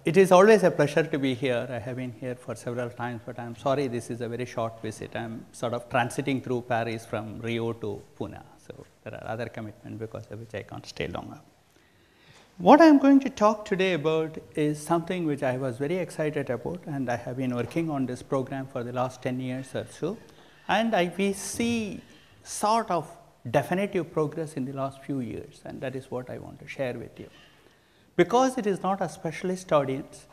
It is always a pleasure to be here. I have been here for several times, but I'm sorry this is a very short visit. I'm sort of transiting through Paris from Rio to Pune. So there are other commitments because of which I can't stay longer. What I'm going to talk today about is something which I was very excited about, and I have been working on this program for the last 10 years or so. And we see sort of definitive progress in the last few years, and that is what I want to share with you. Because it is not a specialist audience,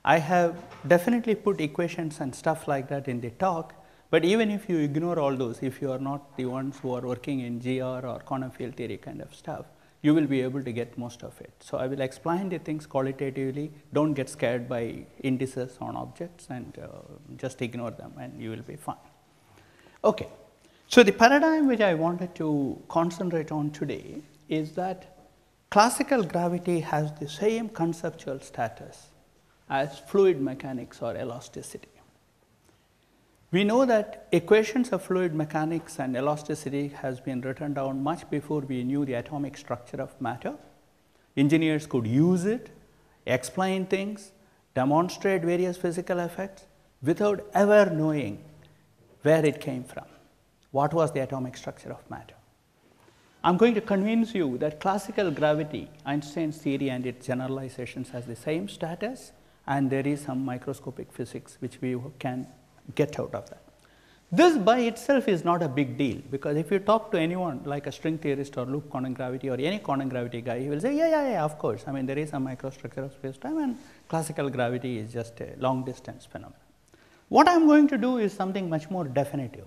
I have definitely put equations and stuff like that in the talk, but even if you ignore all those, if you are not the ones who are working in GR or quantum field theory kind of stuff, you will be able to get most of it. So I will explain the things qualitatively. Don't get scared by indices on objects, and just ignore them and you will be fine. Okay. So the paradigm which I wanted to concentrate on today is that classical gravity has the same conceptual status as fluid mechanics or elasticity. We know that equations of fluid mechanics and elasticity has been written down much before we knew the atomic structure of matter. Engineers could use it, explain things, demonstrate various physical effects without ever knowing where it came from. What was the atomic structure of matter? I'm going to convince you that classical gravity, Einstein's theory and its generalizations has the same status, and there is some microscopic physics which we can get out of that. This by itself is not a big deal, because if you talk to anyone like a string theorist or loop quantum gravity or any quantum gravity guy, he will say, yeah, of course. I mean, there is some microstructure of space-time, and classical gravity is just a long-distance phenomenon. What I'm going to do is something much more definitive.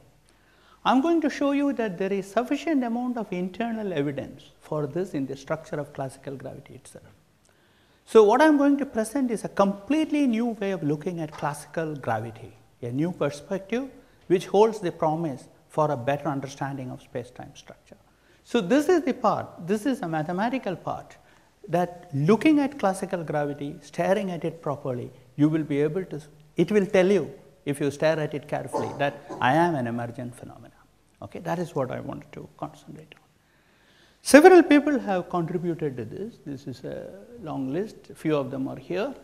I'm going to show you that there is sufficient amount of internal evidence for this in the structure of classical gravity itself. So what I'm going to present is a completely new way of looking at classical gravity, a new perspective which holds the promise for a better understanding of space-time structure. So this is the part, this is a mathematical part, that looking at classical gravity, staring at it properly, you will be able to, it will tell you, if you stare at it carefully, that I am an emergent phenomenon. Okay, that is what I wanted to concentrate on. Several people have contributed to this. This is a long list. A few of them are here.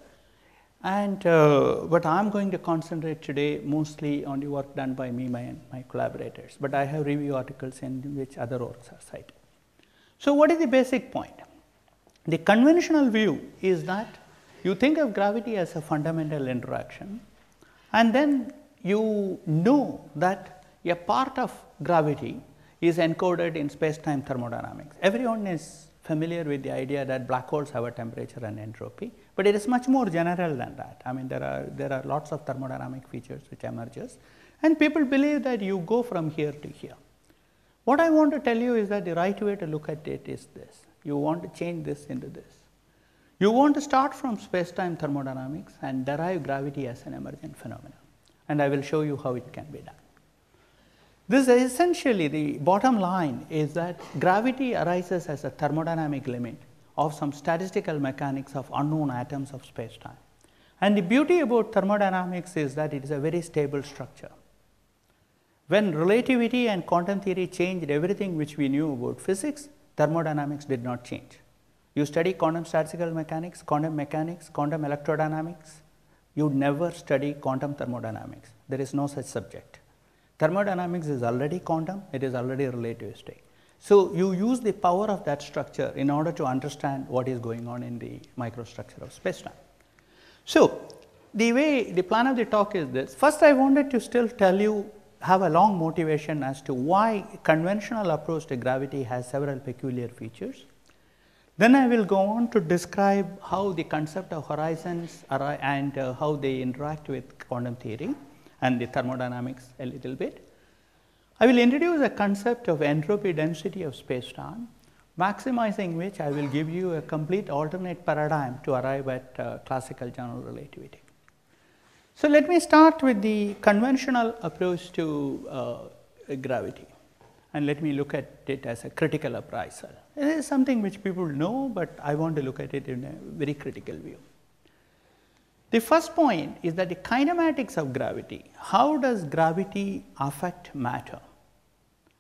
And but I'm going to concentrate today mostly on the work done by me and my collaborators. But I have review articles in which other works are cited. So what is the basic point? The conventional view is that you think of gravity as a fundamental interaction, and then you know that a part of gravity is encoded in space-time thermodynamics. Everyone is familiar with the idea that black holes have a temperature and entropy, but it is much more general than that. I mean, there are lots of thermodynamic features which emerges, and people believe that you go from here to here. What I want to tell you is that the right way to look at it is this. You want to change this into this. You want to start from space-time thermodynamics and derive gravity as an emergent phenomenon, and I will show you how it can be done. This is essentially, the bottom line is that gravity arises as a thermodynamic limit of some statistical mechanics of unknown atoms of space-time. And the beauty about thermodynamics is that it is a very stable structure. When relativity and quantum theory changed everything which we knew about physics, thermodynamics did not change. You study quantum statistical mechanics, quantum electrodynamics, you never study quantum thermodynamics. There is no such subject. Thermodynamics is already quantum, it is already relativistic. So you use the power of that structure in order to understand what is going on in the microstructure of space-time. So the plan of the talk is this. First, I wanted to still tell you, have a long motivation as to why conventional approach to gravity has several peculiar features. Then I will go on to describe how the concept of horizons and how they interact with quantum theory and the thermodynamics a little bit. I will introduce a concept of entropy density of space-time, maximizing which I will give you a complete alternate paradigm to arrive at classical general relativity. So let me start with the conventional approach to gravity, and let me look at it as a critical appraisal. It is something which people know, but I want to look at it in a very critical view. The first point is that the kinematics of gravity, how does gravity affect matter,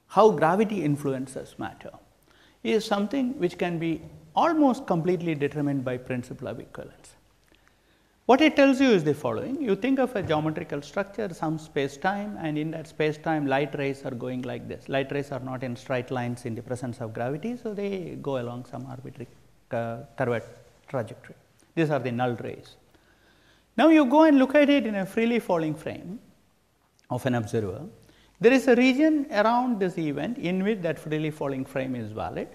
how gravity influences matter, is something which can be almost completely determined by principle of equivalence. What it tells you is the following. You think of a geometrical structure, some space-time, and in that space-time light rays are going like this. Light rays are not in straight lines in the presence of gravity, so they go along some arbitrary curved trajectory. These are the null rays. Now you go and look at it in a freely falling frame of an observer. There is a region around this event in which that freely falling frame is valid,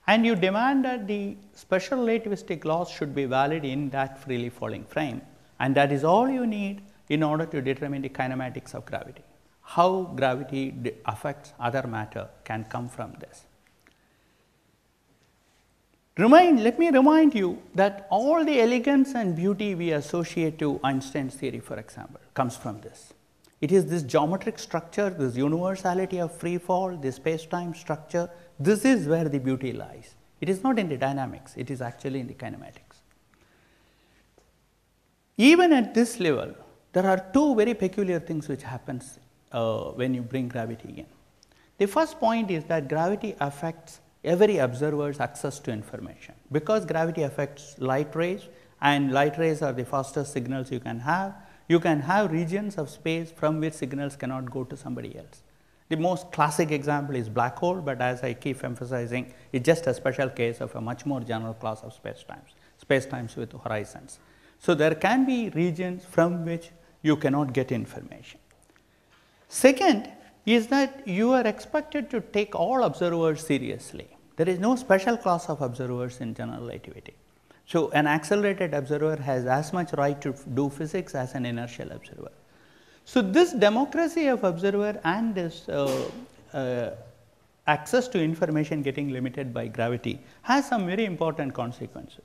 and you demand that the special relativistic laws should be valid in that freely falling frame, and that is all you need in order to determine the kinematics of gravity. How gravity affects other matter can come from this. Let me remind you that all the elegance and beauty we associate to Einstein's theory, for example, comes from this. It is this geometric structure, this universality of free fall, this space-time structure. This is where the beauty lies. It is not in the dynamics, it is actually in the kinematics. Even at this level, there are two very peculiar things which happens when you bring gravity in. The first point is that gravity affects every observer's access to information. Because gravity affects light rays, and light rays are the fastest signals you can have regions of space from which signals cannot go to somebody else. The most classic example is black hole, but as I keep emphasizing, it's just a special case of a much more general class of space-times with horizons. So there can be regions from which you cannot get information. Second is that you are expected to take all observers seriously. There is no special class of observers in general relativity. So an accelerated observer has as much right to do physics as an inertial observer. So this democracy of observer and this access to information getting limited by gravity has some very important consequences.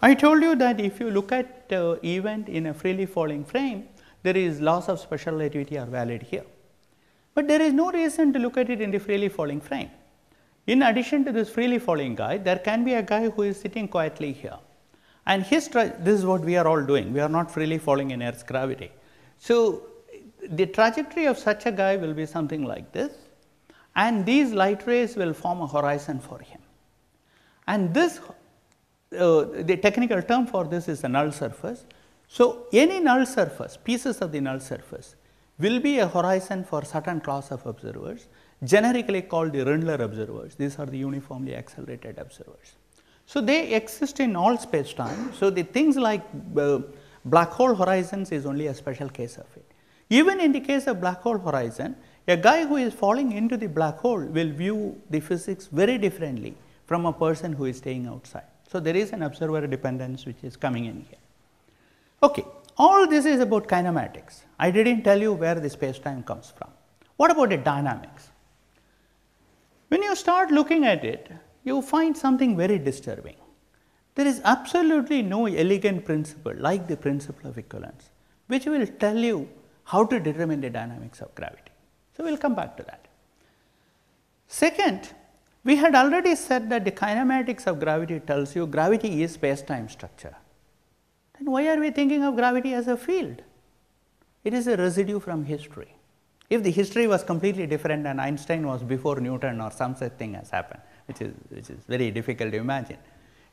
I told you that if you look at event in a freely falling frame, there is laws of special relativity are valid here. But there is no reason to look at it in the freely falling frame. In addition to this freely falling guy, there can be a guy who is sitting quietly here. And this is what we are all doing. We are not freely falling in Earth's gravity. So the trajectory of such a guy will be something like this, and these light rays will form a horizon for him. And this, the technical term for this is a null surface. So any null surface, pieces of the null surface, will be a horizon for certain class of observers, generically called the Rindler observers. These are the uniformly accelerated observers. So they exist in all space-time. So the things like black hole horizons is only a special case of it. Even in the case of black hole horizon, a guy who is falling into the black hole will view the physics very differently from a person who is staying outside. So there is an observer dependence which is coming in here. Okay, all this is about kinematics. I didn't tell you where the space-time comes from. What about the dynamics? When you start looking at it, you find something very disturbing. There is absolutely no elegant principle like the principle of equivalence, which will tell you how to determine the dynamics of gravity. So we will come back to that. Second, we had already said that the kinematics of gravity tells you gravity is space-time structure. Then why are we thinking of gravity as a field? It is a residue from history. If the history was completely different and Einstein was before Newton or some such thing has happened, which is very difficult to imagine,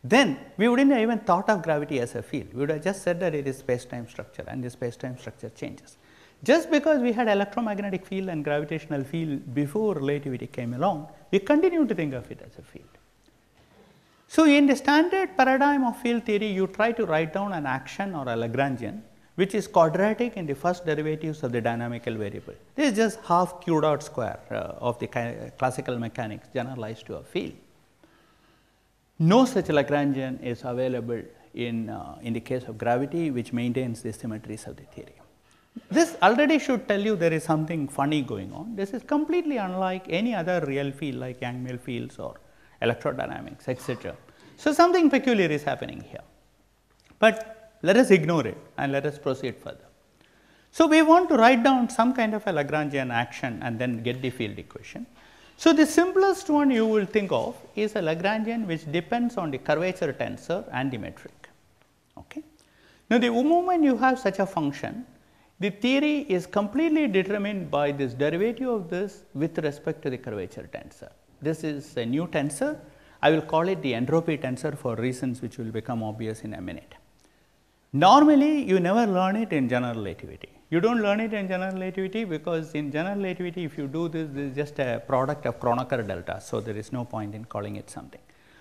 then we wouldn't have even thought of gravity as a field. We would have just said that it is space-time structure, and the space-time structure changes. Just because we had electromagnetic field and gravitational field before relativity came along, we continue to think of it as a field. So in the standard paradigm of field theory, you try to write down an action or a Lagrangian which is quadratic in the first derivatives of the dynamical variable. This is just half q dot square of the classical mechanics generalized to a field. No such Lagrangian is available in the case of gravity, which maintains the symmetries of the theory. This already should tell you there is something funny going on. This is completely unlike any other real field like Yang-Mills fields or electrodynamics, etc. So something peculiar is happening here. But let us ignore it and let us proceed further. So we want to write down some kind of a Lagrangian action and then get the field equation. So the simplest one you will think of is a Lagrangian which depends on the curvature tensor and the metric. Okay. Now the moment you have such a function, the theory is completely determined by this derivative of this with respect to the curvature tensor. This is a new tensor. I will call it the entropy tensor for reasons which will become obvious in a minute. Normally, you never learn it in general relativity. You do not learn it in general relativity because in general relativity, if you do this, this is just a product of Kronecker delta. So, there is no point in calling it something.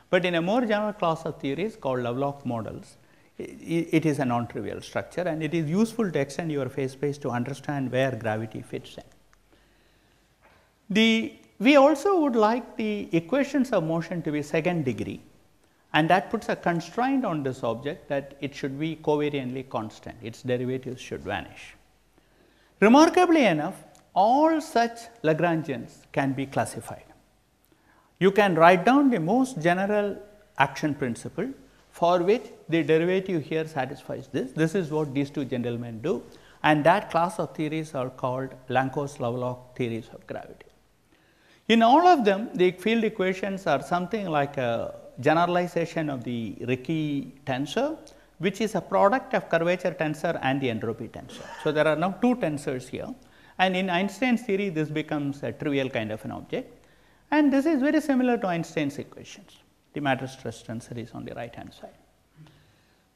But in a more general class of theories called Lovelock models, it is a non-trivial structure, and it is useful to extend your phase space to understand where gravity fits in. We also would like the equations of motion to be second degree, and that puts a constraint on this object that it should be covariantly constant, its derivatives should vanish. Remarkably enough, all such Lagrangians can be classified. You can write down the most general action principle for which the derivative here satisfies this. This is what these two gentlemen do, and that class of theories are called LANCZOS-Lovelock theories of gravity. In all of them, the field equations are something like a generalization of the Ricci tensor, which is a product of curvature tensor and the entropy tensor. So, there are now two tensors here, and in Einstein's theory this becomes a trivial kind of an object, and this is very similar to Einstein's equations. The matter stress tensor is on the right hand side.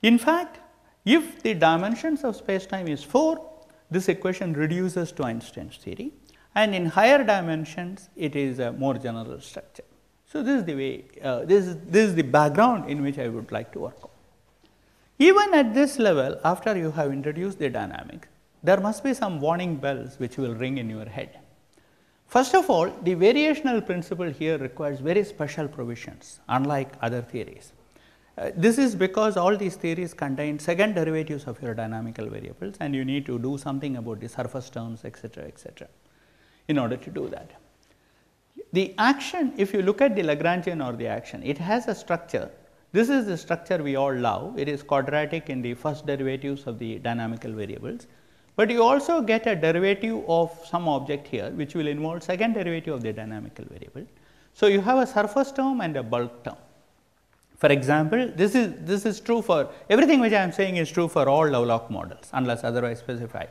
In fact, if the dimensions of spacetime is 4, this equation reduces to Einstein's theory, and in higher dimensions it is a more general structure. So, this is the way, this is the background in which I would like to work on. Even at this level, after you have introduced the dynamic, there must be some warning bells which will ring in your head. First of all, the variational principle here requires very special provisions, unlike other theories. This is because all these theories contain second derivatives of your dynamical variables, and you need to do something about the surface terms, etc., in order to do that. The action, if you look at the Lagrangian or the action, it has a structure. This is the structure we all love. It is quadratic in the first derivatives of the dynamical variables, but you also get a derivative of some object here, which will involve second derivative of the dynamical variable. So, you have a surface term and a bulk term. For example, this is true for everything which I am saying is true for all Lovelock models unless otherwise specified.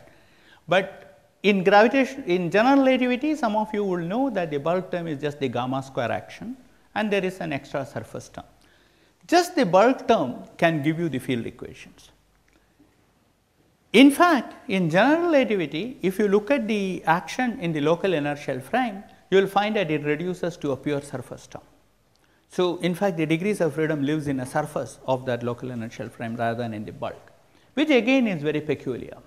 But in general relativity, some of you will know that the bulk term is just the gamma square action, and there is an extra surface term. Just the bulk term can give you the field equations. In fact, in general relativity, if you look at the action in the local inertial frame, you will find that it reduces to a pure surface term. So, in fact, the degrees of freedom lives in a surface of that local inertial frame rather than in the bulk, which again is very peculiar.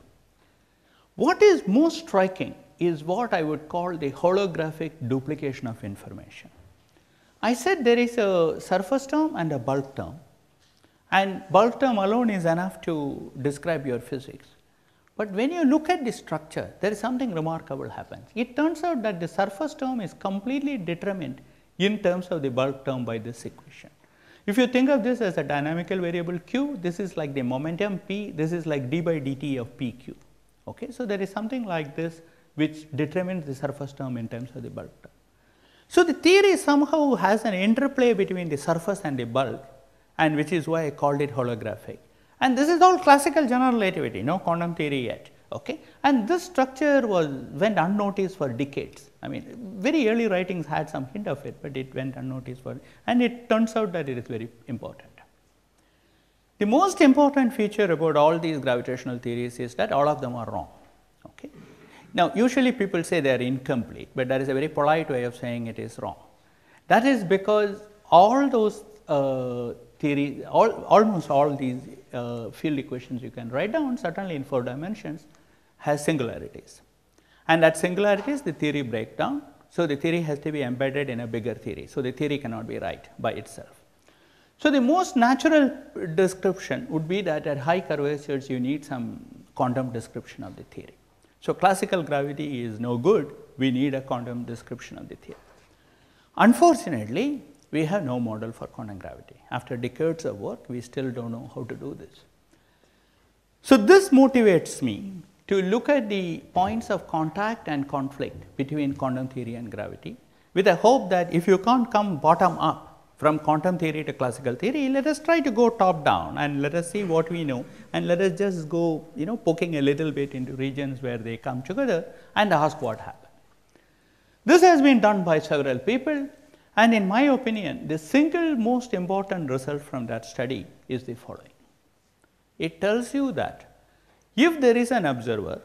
What is most striking is what I would call the holographic duplication of information. I said there is a surface term and a bulk term, and bulk term alone is enough to describe your physics. But when you look at the structure, there is something remarkable happens. It turns out that the surface term is completely determined in terms of the bulk term by this equation. If you think of this as a dynamical variable q, this is like the momentum p, this is like d by dt of pq. Okay? So, there is something like this which determines the surface term in terms of the bulk term. So, the theory somehow has an interplay between the surface and the bulk, and which is why I called it holographic. And this is all classical general relativity, no quantum theory yet. Okay? And this structure went unnoticed for decades. I mean, very early writings had some hint of it, but it went unnoticed and it turns out that it is very important. The most important feature about all these gravitational theories is that all of them are wrong. Okay? Now, usually people say they are incomplete, but there is a very polite way of saying it is wrong. That is because all those theories, almost all these field equations you can write down, certainly in 4 dimensions, has singularities. And at singularities, the theory breaks down. So, the theory has to be embedded in a bigger theory. So, the theory cannot be right by itself. So, the most natural description would be that at high curvatures, you need some quantum description of the theory. So, classical gravity is no good, we need a quantum description of the theory. Unfortunately, we have no model for quantum gravity. After decades of work, we still do not know how to do this. So, this motivates me to look at the points of contact and conflict between quantum theory and gravity, with a hope that if you can't come bottom up from quantum theory to classical theory, let us try to go top down and let us see what we know, and let us just go poking a little bit into regions where they come together and ask what happened. This has been done by several people, and in my opinion, the single most important result from that study is the following. It tells you that if there is an observer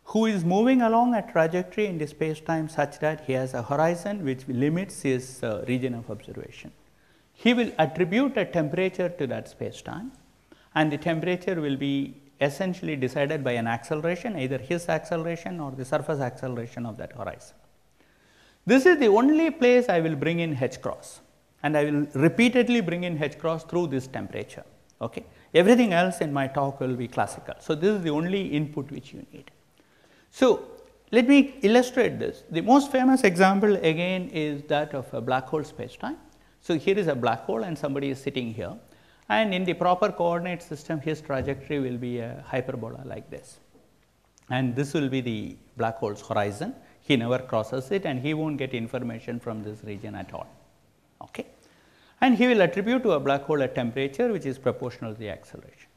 who is moving along a trajectory in the space-time such that he has a horizon which limits his region of observation, he will attribute a temperature to that space-time, and the temperature will be essentially decided by an acceleration, either his acceleration or the surface acceleration of that horizon. This is the only place I will bring in h cross, and I will repeatedly bring in h cross through this temperature. Okay? Everything else in my talk will be classical. So, this is the only input which you need. So, let me illustrate this. The most famous example again is that of a black hole space-time. So, here is a black hole and somebody is sitting here, and in the proper coordinate system his trajectory will be a hyperbola like this, and this will be the black hole's horizon. He never crosses it and he will not get information from this region at all. Okay? And he will attribute to a black hole a temperature which is proportional to the acceleration.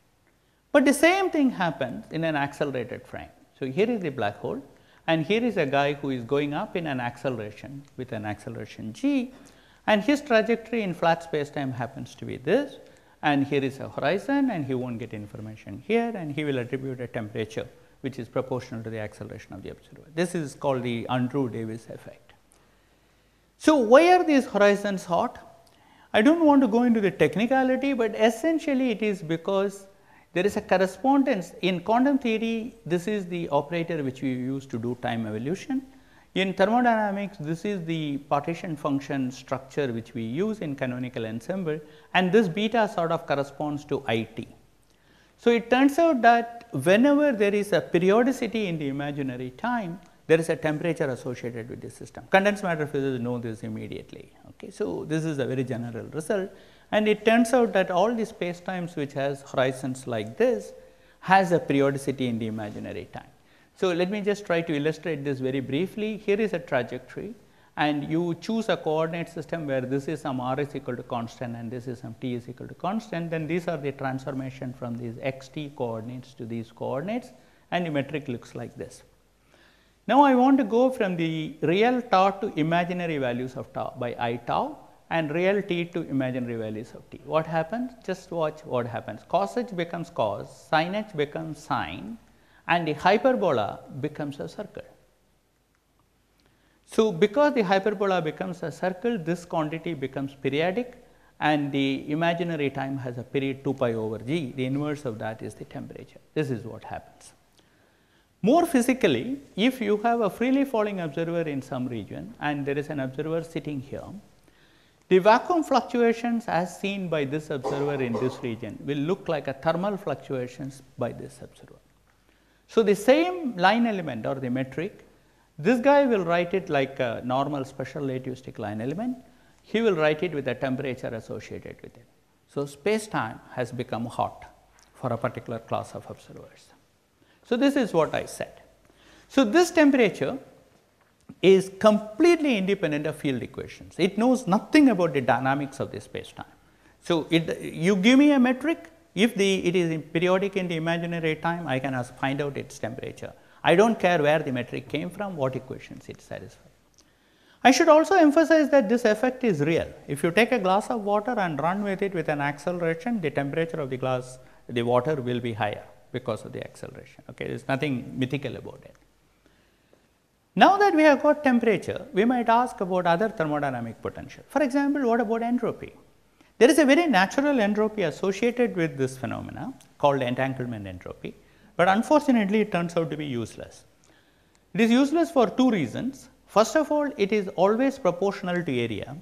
But the same thing happens in an accelerated frame. So, here is the black hole and here is a guy who is going up in an acceleration with an acceleration g, and his trajectory in flat space-time happens to be this, and here is a horizon and he will not get information here, and he will attribute a temperature which is proportional to the acceleration of the observer. This is called the Unruh-Davis effect. So, why are these horizons hot? I do not want to go into the technicality, but essentially it is because there is a correspondence in quantum theory. This is the operator which we use to do time evolution. In thermodynamics, this is the partition function structure which we use in canonical ensemble, and this beta sort of corresponds to IT. So, it turns out that whenever there is a periodicity in the imaginary time, there is a temperature associated with the system. Condensed matter physicists know this immediately. Okay. So, this is a very general result, and it turns out that all the space-times which has horizons like this has a periodicity in the imaginary time. So, let me just try to illustrate this very briefly. Here is a trajectory, and you choose a coordinate system where this is some r is equal to constant and this is some t is equal to constant, then these are the transformation from these x t coordinates to these coordinates, and the metric looks like this. Now, I want to go from the real tau to imaginary values of tau by I tau and real t to imaginary values of t. What happens? Just watch what happens. Cos h becomes cos, sin h becomes sine, and the hyperbola becomes a circle. So, because the hyperbola becomes a circle, this quantity becomes periodic, and the imaginary time has a period 2 pi over g. The inverse of that is the temperature. This is what happens. More physically, if you have a freely falling observer in some region and there is an observer sitting here, the vacuum fluctuations as seen by this observer in this region will look like a thermal fluctuations by this observer. So, the same line element or the metric, this guy will write it like a normal special relativistic line element. He will write it with a temperature associated with it. So, space-time has become hot for a particular class of observers. So, this is what I said. So, this temperature is completely independent of field equations. It knows nothing about the dynamics of the space-time. So, you give me a metric, if it is periodic in the imaginary time, I can find out its temperature. I do not care where the metric came from, what equations it satisfies. I should also emphasize that this effect is real. If you take a glass of water and run with it with an acceleration, the temperature of the glass, the water will be higher because of the acceleration. Okay, there is nothing mythical about it. Now that we have got temperature, we might ask about other thermodynamic potential. For example, what about entropy? There is a very natural entropy associated with this phenomena called entanglement entropy, but unfortunately it turns out to be useless. It is useless for two reasons. First of all, it is always proportional to area.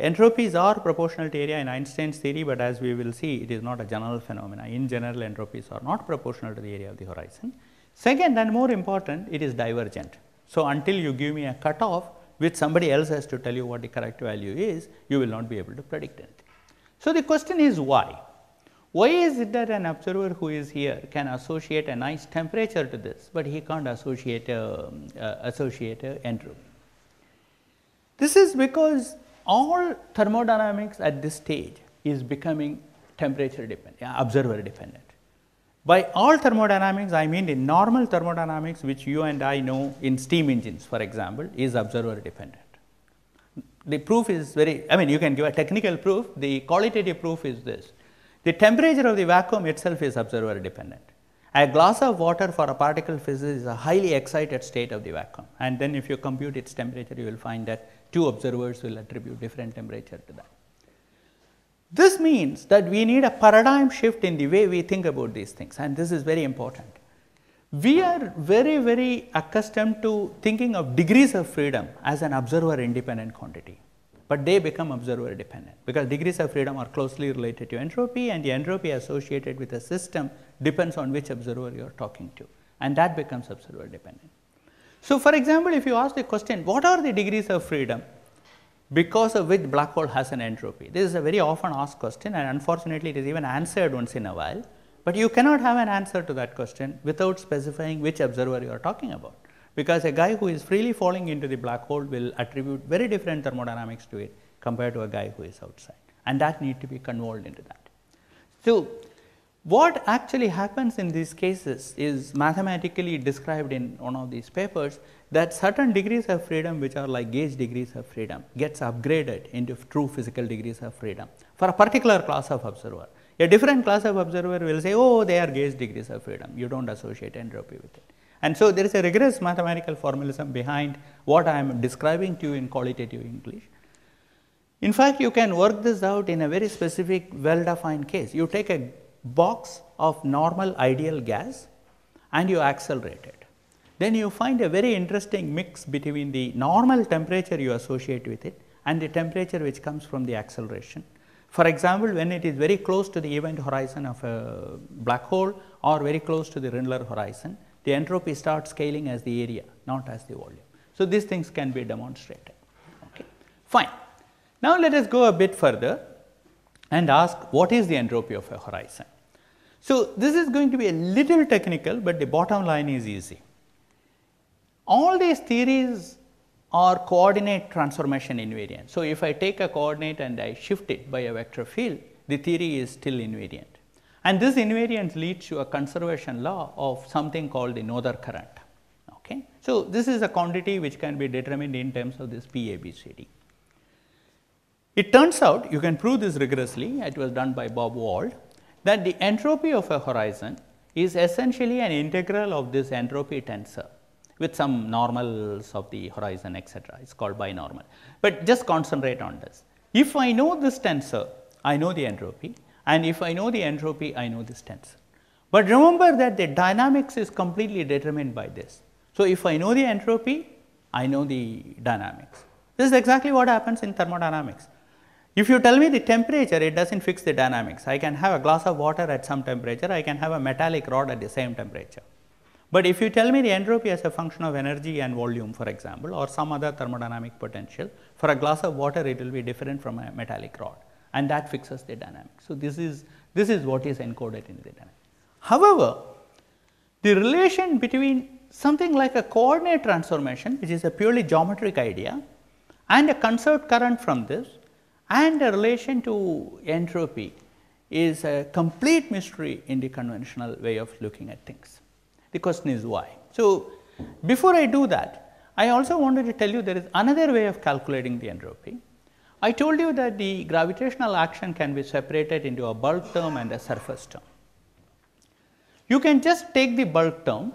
Entropies are proportional to area in Einstein's theory, but as we will see, it is not a general phenomena. In general, entropies are not proportional to the area of the horizon. Second, and more important, it is divergent. So, until you give me a cutoff which somebody else has to tell you what the correct value is, you will not be able to predict anything. So, the question is why? Why is it that an observer who is here can associate a nice temperature to this, but he can't associate entropy? This is because all thermodynamics at this stage is becoming temperature dependent, observer dependent. By all thermodynamics, I mean the normal thermodynamics which you and I know in steam engines, for example, is observer dependent. The proof is very, I mean, you can give a technical proof, the qualitative proof is this. The temperature of the vacuum itself is observer dependent. A glass of water for a particle physics is a highly excited state of the vacuum, and then if you compute its temperature, you will find that two observers will attribute different temperature to that. This means that we need a paradigm shift in the way we think about these things, and this is very important. We are very, very accustomed to thinking of degrees of freedom as an observer independent quantity, but they become observer dependent because degrees of freedom are closely related to entropy, and the entropy associated with a system depends on which observer you are talking to, and that becomes observer dependent. So, for example, if you ask the question, what are the degrees of freedom because of which black hole has an entropy? This is a very often asked question, and unfortunately it is even answered once in a while, but you cannot have an answer to that question without specifying which observer you are talking about, because a guy who is freely falling into the black hole will attribute very different thermodynamics to it compared to a guy who is outside, and that need to be convolved into that. So, what actually happens in these cases is mathematically described in one of these papers, that certain degrees of freedom which are like gauge degrees of freedom gets upgraded into true physical degrees of freedom for a particular class of observer. A different class of observer will say, oh, they are gauge degrees of freedom, you do not associate entropy with it. And so, there is a rigorous mathematical formalism behind what I am describing to you in qualitative English. In fact, you can work this out in a very specific well defined case. You take a box of normal ideal gas and you accelerate it. Then you find a very interesting mix between the normal temperature you associate with it and the temperature which comes from the acceleration. For example, when it is very close to the event horizon of a black hole or very close to the Rindler horizon, the entropy starts scaling as the area, not as the volume. So, these things can be demonstrated. Okay. Fine. Now, let us go a bit further and ask what is the entropy of a horizon. So, this is going to be a little technical, but the bottom line is easy. All these theories are coordinate transformation invariant. So, if I take a coordinate and I shift it by a vector field, the theory is still invariant. And this invariance leads to a conservation law of something called the Noether current. Okay. So, this is a quantity which can be determined in terms of this P, A, B, C, D. It turns out, you can prove this rigorously, it was done by Bob Wald, that the entropy of a horizon is essentially an integral of this entropy tensor with some normals of the horizon, etc. It is called binormal. But just concentrate on this. If I know this tensor, I know the entropy, and if I know the entropy, I know this tensor. But remember that the dynamics is completely determined by this. So, if I know the entropy, I know the dynamics. This is exactly what happens in thermodynamics. If you tell me the temperature, it does not fix the dynamics. I can have a glass of water at some temperature, I can have a metallic rod at the same temperature. But if you tell me the entropy as a function of energy and volume, for example, or some other thermodynamic potential, for a glass of water it will be different from a metallic rod, and that fixes the dynamics. So, this is what is encoded in the dynamics. However, the relation between something like a coordinate transformation, which is a purely geometric idea, and a conserved current from this, and a relation to entropy is a complete mystery in the conventional way of looking at things. The question is why. So, before I do that, I also wanted to tell you there is another way of calculating the entropy. I told you that the gravitational action can be separated into a bulk term and a surface term. You can just take the bulk term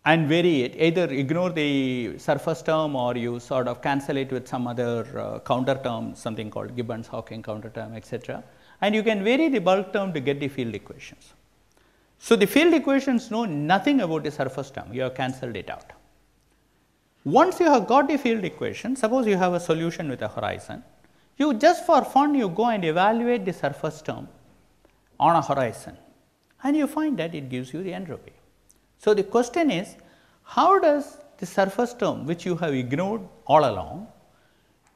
and vary it, either ignore the surface term or you sort of cancel it with some other counter term, something called Gibbons-Hawking counter term, etc. And you can vary the bulk term to get the field equations. So, the field equations know nothing about the surface term, you have cancelled it out. Once you have got the field equation, suppose you have a solution with a horizon, you just for fun you go and evaluate the surface term on a horizon and you find that it gives you the entropy. So, the question is, how does the surface term which you have ignored all along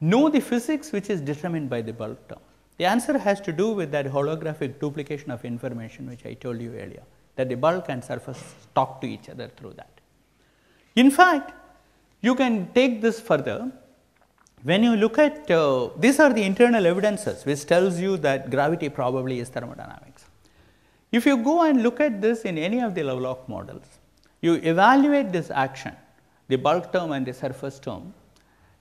know the physics which is determined by the bulk term? The answer has to do with that holographic duplication of information which I told you earlier, that the bulk and surface talk to each other through that. In fact, you can take this further. When you look at, these are the internal evidences which tells you that gravity probably is thermodynamics. If you go and look at this in any of the Lovelock models, you evaluate this action, the bulk term and the surface term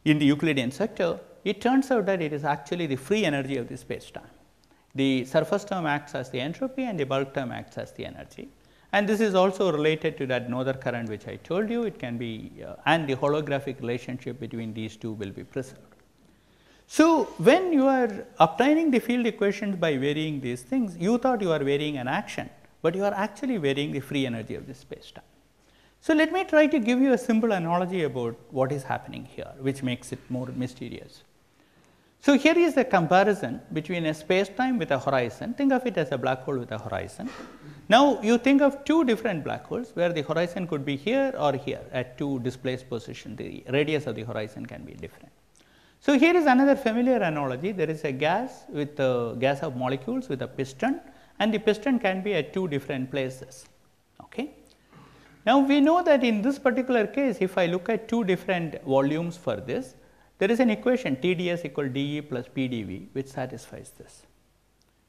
in the Euclidean sector, it turns out that it is actually the free energy of the space time. The surface term acts as the entropy and the bulk term acts as the energy. And this is also related to that Noether current which I told you. It can be and the holographic relationship between these two will be preserved. So, when you are obtaining the field equations by varying these things, you thought you are varying an action, but you are actually varying the free energy of the space-time. So, let me try to give you a simple analogy about what is happening here, which makes it more mysterious. So, here is a comparison between a space-time with a horizon. Think of it as a black hole with a horizon. Now, you think of two different black holes where the horizon could be here or here at two displaced positions. The radius of the horizon can be different. So, here is another familiar analogy. There is a gas with a gas of molecules with a piston, and the piston can be at two different places. Okay. Now, we know that in this particular case, if I look at two different volumes for this, there is an equation TdS equal dE plus PdV which satisfies this.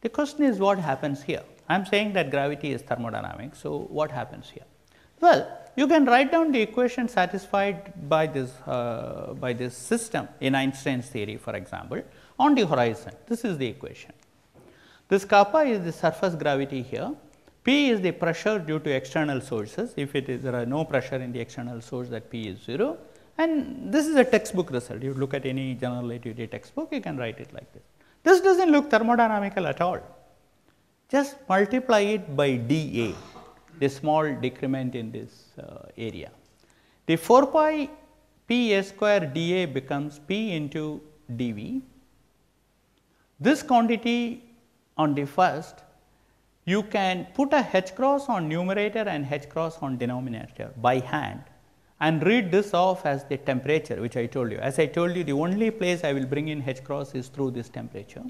The question is what happens here? I am saying that gravity is thermodynamic. So, what happens here? Well, you can write down the equation satisfied by this system in Einstein's theory, for example, on the horizon. This is the equation. This kappa is the surface gravity here. P is the pressure due to external sources. If it is there are no pressure in the external source, that P is 0. And this is a textbook result. You look at any general relativity textbook, you can write it like this. This does not look thermodynamical at all. Just multiply it by dA, the small decrement in this area. The 4 pi P A square dA becomes P into dV. This quantity on the first, you can put a h cross on numerator and h cross on denominator by hand and read this off as the temperature which I told you. As I told you, the only place I will bring in h cross is through this temperature.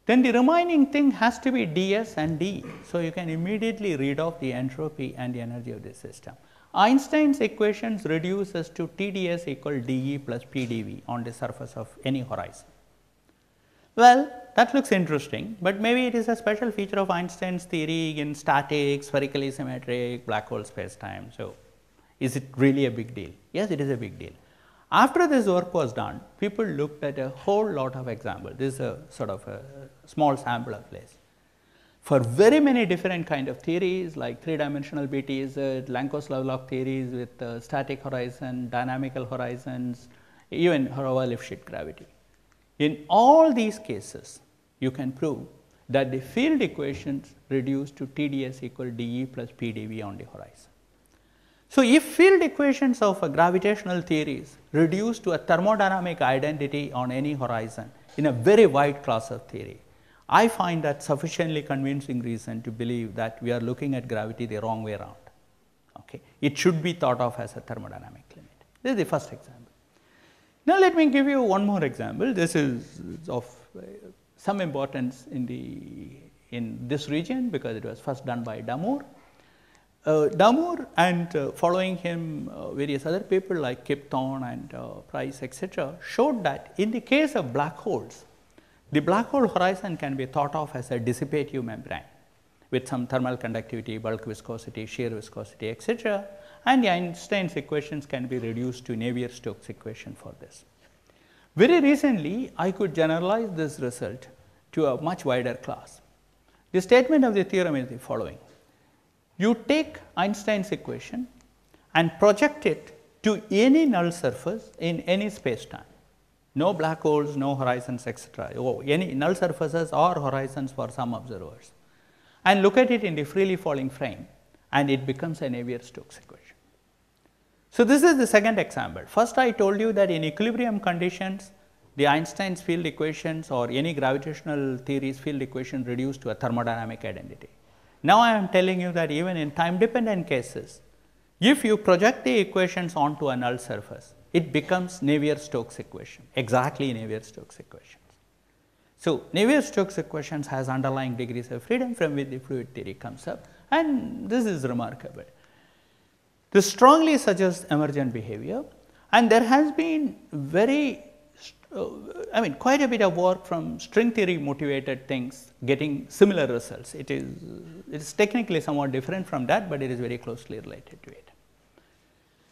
Then the remaining thing has to be ds and dE. So, you can immediately read off the entropy and the energy of the system. Einstein's equations reduces to TdS equal dE plus PdV on the surface of any horizon. Well, that looks interesting, but maybe it is a special feature of Einstein's theory in static, spherically symmetric, black hole space-time. So, is it really a big deal? Yes, it is a big deal. After this work was done, people looked at a whole lot of examples. This is a sort of a small sample of place. For very many different kind of theories like 3-dimensional BTZ, LANCZOS-LOVELOCK theories with static horizon, dynamical horizons, even Horowa-Lifshitz gravity. In all these cases, you can prove that the field equations reduce to TdS equal dE plus PdV on the horizon. So, if field equations of a gravitational theories reduce to a thermodynamic identity on any horizon in a very wide class of theory, I find that sufficiently convincing reason to believe that we are looking at gravity the wrong way around. Okay. It should be thought of as a thermodynamic limit. This is the first example. Now, let me give you one more example. This is of some importance in this region because it was first done by Damour. Damour and following him various other people like Kipton and Price etc. showed that in the case of black holes, the black hole horizon can be thought of as a dissipative membrane with some thermal conductivity, bulk viscosity, shear viscosity etc. And the Einstein's equations can be reduced to Navier-Stokes equation for this. Very recently, I could generalize this result to a much wider class. The statement of the theorem is the following. You take Einstein's equation and project it to any null surface in any space-time, no black holes, no horizons etc., any null surfaces or horizons for some observers, and look at it in the freely falling frame and it becomes a Navier-Stokes equation. So, this is the second example. First I told you that in equilibrium conditions, the Einstein's field equations or any gravitational theories field equation reduce to a thermodynamic identity. Now, I am telling you that even in time dependent cases, if you project the equations onto a null surface, it becomes Navier-Stokes equation, exactly Navier-Stokes equations. So, Navier-Stokes equations has underlying degrees of freedom from which the fluid theory comes up, and this is remarkable. This strongly suggests emergent behavior, and there has been quite a bit of work from string theory motivated things getting similar results. It is technically somewhat different from that, but it is very closely related to it.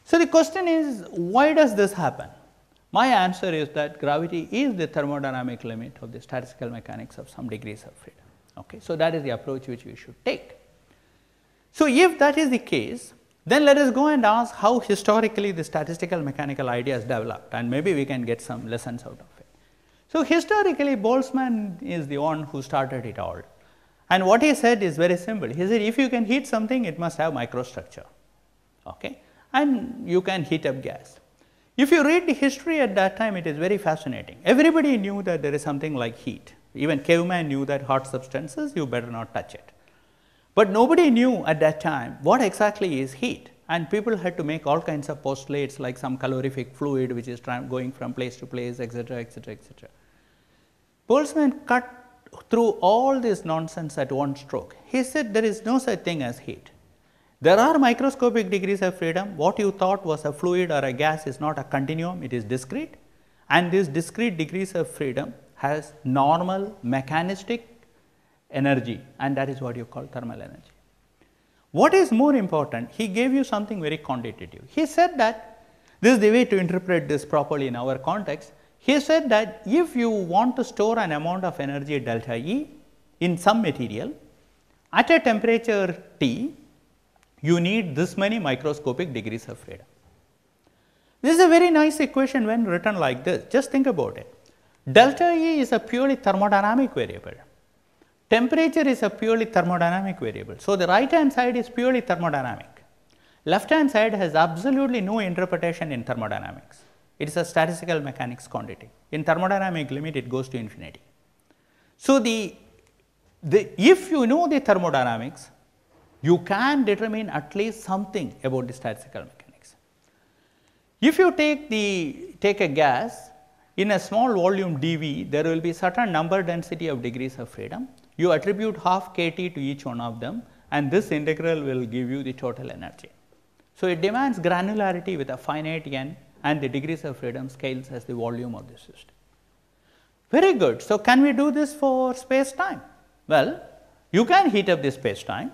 So, the question is, why does this happen? My answer is that gravity is the thermodynamic limit of the statistical mechanics of some degrees of freedom. Okay. So, that is the approach which we should take. So, if that is the case, then let us go and ask how historically the statistical mechanical ideas developed, and maybe we can get some lessons out of it. So, historically Boltzmann is the one who started it all, and what he said is very simple. He said if you can heat something, it must have microstructure, okay, and you can heat up gas. If you read the history at that time, it is very fascinating. Everybody knew that there is something like heat. Even caveman knew that hot substances, you better not touch it. But nobody knew at that time what exactly is heat, and people had to make all kinds of postulates like some calorific fluid which is going from place to place, etc., etc., etc. Boltzmann cut through all this nonsense at one stroke. He said there is no such thing as heat. There are microscopic degrees of freedom. What you thought was a fluid or a gas is not a continuum, it is discrete, and these discrete degrees of freedom has normal mechanistic energy, and that is what you call thermal energy. What is more important, he gave you something very quantitative. He said that, this is the way to interpret this properly in our context. He said that if you want to store an amount of energy delta E in some material at a temperature T, you need this many microscopic degrees of freedom. This is a very nice equation when written like this. Just think about it. Delta E is a purely thermodynamic variable. Temperature is a purely thermodynamic variable. So, the right hand side is purely thermodynamic. Left hand side has absolutely no interpretation in thermodynamics. It is a statistical mechanics quantity. In thermodynamic limit, it goes to infinity. So, if you know the thermodynamics, you can determine at least something about the statistical mechanics. If you take a gas in a small volume dV, there will be certain number density of degrees of freedom. You attribute half kT to each one of them, and this integral will give you the total energy. So, it demands granularity with a finite n, and the degrees of freedom scales as the volume of the system. Very good. So, can we do this for space time? Well, you can heat up the space time,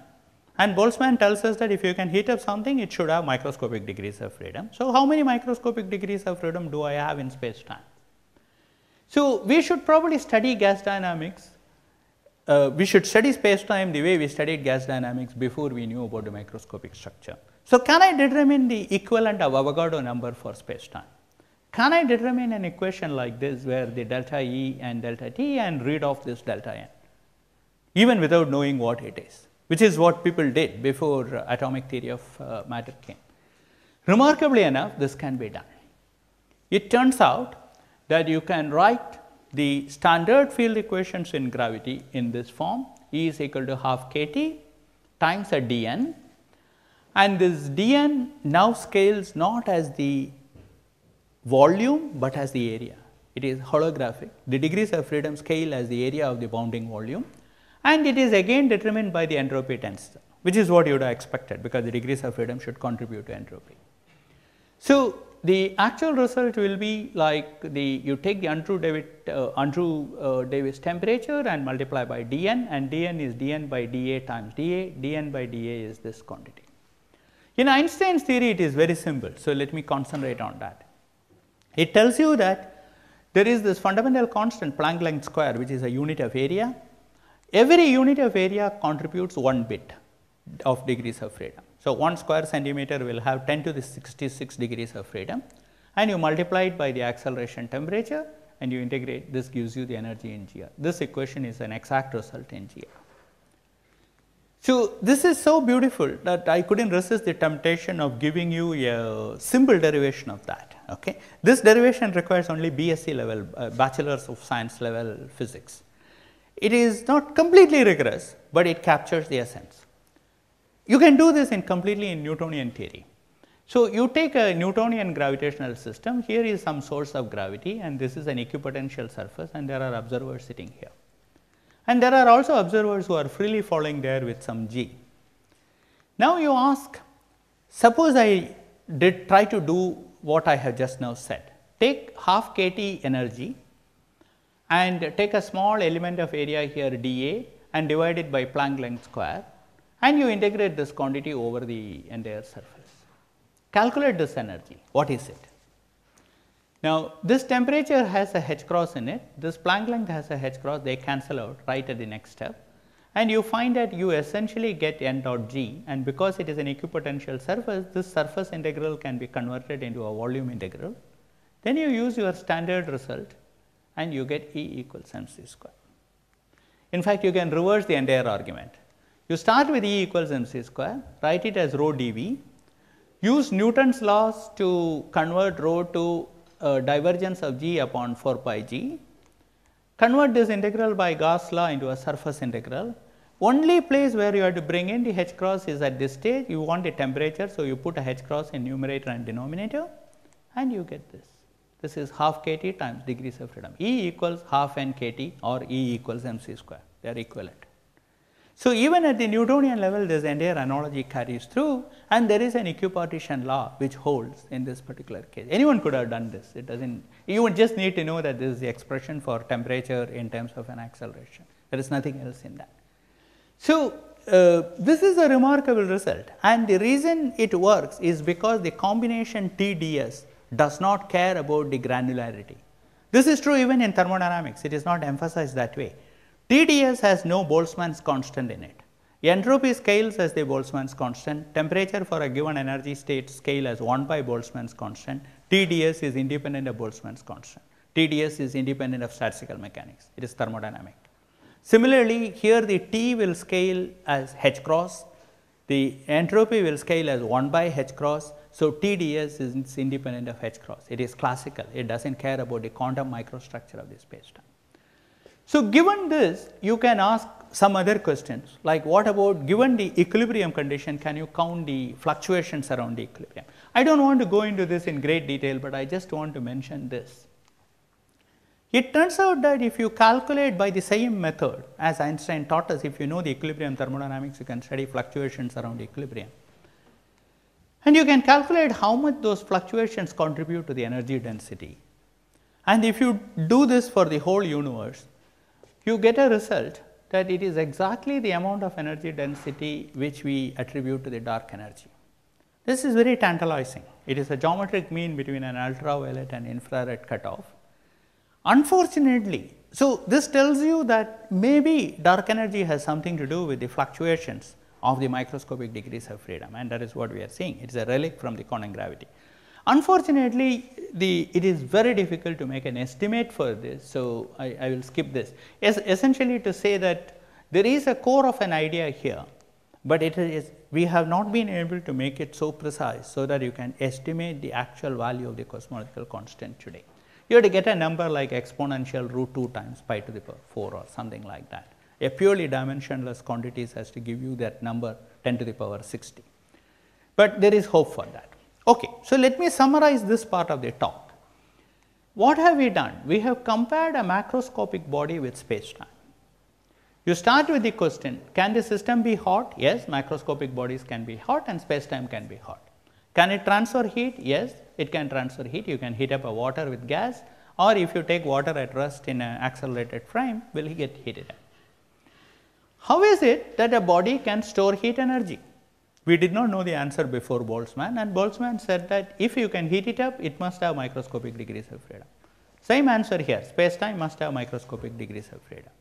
and Boltzmann tells us that if you can heat up something, it should have microscopic degrees of freedom. So, how many microscopic degrees of freedom do I have in space time? So, we should probably study gas dynamics. We should study space time the way we studied gas dynamics before we knew about the microscopic structure. So, can I determine the equivalent of Avogadro number for space time? Can I determine an equation like this where the delta E and delta T and read off this delta n, even without knowing what it is, which is what people did before atomic theory of matter came. Remarkably enough, this can be done. It turns out that you can write the standard field equations in gravity in this form: E is equal to half kT times a dn, and this dn now scales not as the volume, but as the area. It is holographic. The degrees of freedom scale as the area of the bounding volume, and it is again determined by the entropy tensor, which is what you would have expected, because the degrees of freedom should contribute to entropy. So, the actual result will be like you take the Andrew Davis temperature and multiply by dn, and dn is dn by dA times dA, dn by dA is this quantity. In Einstein's theory, it is very simple. So, let me concentrate on that. It tells you that there is this fundamental constant Planck length square, which is a unit of area. Every unit of area contributes 1 bit of degrees of freedom. So, 1 square centimeter will have 10 to the 66 degrees of freedom, and you multiply it by the acceleration temperature and you integrate, this gives you the energy in GR. This equation is an exact result in GR. So, this is so beautiful that I couldn't resist the temptation of giving you a simple derivation of that. Okay. This derivation requires only BSc level, Bachelor's of Science level physics. It is not completely rigorous, but it captures the essence. You can do this completely in Newtonian theory. So, you take a Newtonian gravitational system, here is some source of gravity, and this is an equipotential surface, and there are observers sitting here. And there are also observers who are freely falling there with some g. Now, you ask, suppose I did try to do what I have just now said. Take half kT energy and take a small element of area here dA and divide it by Planck length square, and you integrate this quantity over the entire surface. Calculate this energy. What is it? Now, this temperature has a h cross in it, this Planck length has a h cross, they cancel out right at the next step. And you find that you essentially get n dot g, and because it is an equipotential surface, this surface integral can be converted into a volume integral. Then you use your standard result and you get E equals mc square. In fact, you can reverse the entire argument. You start with E equals mc square, write it as rho dV, use Newton's laws to convert rho to divergence of g upon 4 pi g, convert this integral by Gauss law into a surface integral. Only place where you have to bring in the h cross is at this stage, you want the temperature, so you put a h cross in numerator and denominator and you get this. This is half kT times degrees of freedom. E equals half n kT or E equals mc square, they are equivalent. So, even at the Newtonian level, this entire analogy carries through, and there is an equipartition law which holds in this particular case. Anyone could have done this, it does not, you would just need to know that this is the expression for temperature in terms of an acceleration, there is nothing else in that. So, this is a remarkable result, and the reason it works is because the combination TdS does not care about the granularity. This is true even in thermodynamics, it is not emphasized that way. TdS has no Boltzmann's constant in it. Entropy scales as the Boltzmann's constant, temperature for a given energy state scale as 1 by Boltzmann's constant, TdS is independent of Boltzmann's constant, TdS is independent of statistical mechanics, it is thermodynamic. Similarly, here the T will scale as h cross, the entropy will scale as 1 by h cross, so TdS is independent of h cross, it is classical, it does not care about the quantum microstructure of the spacetime. So, given this, you can ask some other questions like what about given the equilibrium condition, can you count the fluctuations around the equilibrium? I do not want to go into this in great detail, but I just want to mention this. It turns out that if you calculate by the same method as Einstein taught us, if you know the equilibrium thermodynamics, you can study fluctuations around equilibrium. And you can calculate how much those fluctuations contribute to the energy density. And if you do this for the whole universe, you get a result that it is exactly the amount of energy density which we attribute to the dark energy. This is very tantalizing. It is a geometric mean between an ultraviolet and infrared cutoff. Unfortunately, so this tells you that maybe dark energy has something to do with the fluctuations of the microscopic degrees of freedom, and that is what we are seeing. It is a relic from the quantum gravity. Unfortunately, it is very difficult to make an estimate for this, so I will skip this. Essentially to say that there is a core of an idea here, but we have not been able to make it so precise so that you can estimate the actual value of the cosmological constant today. You have to get a number like exponential root 2 times pi to the power 4 or something like that. A purely dimensionless quantities has to give you that number 10 to the power 60, but there is hope for that. Okay, so let me summarize this part of the talk. What have we done? We have compared a macroscopic body with spacetime. You start with the question, can the system be hot? Yes, macroscopic bodies can be hot and spacetime can be hot. Can it transfer heat? Yes, it can transfer heat. You can heat up a water with gas, or if you take water at rest in an accelerated frame, will get heated up. How is it that a body can store heat energy? We did not know the answer before Boltzmann, and Boltzmann said that if you can heat it up, it must have microscopic degrees of freedom. Same answer here, spacetime must have microscopic degrees of freedom.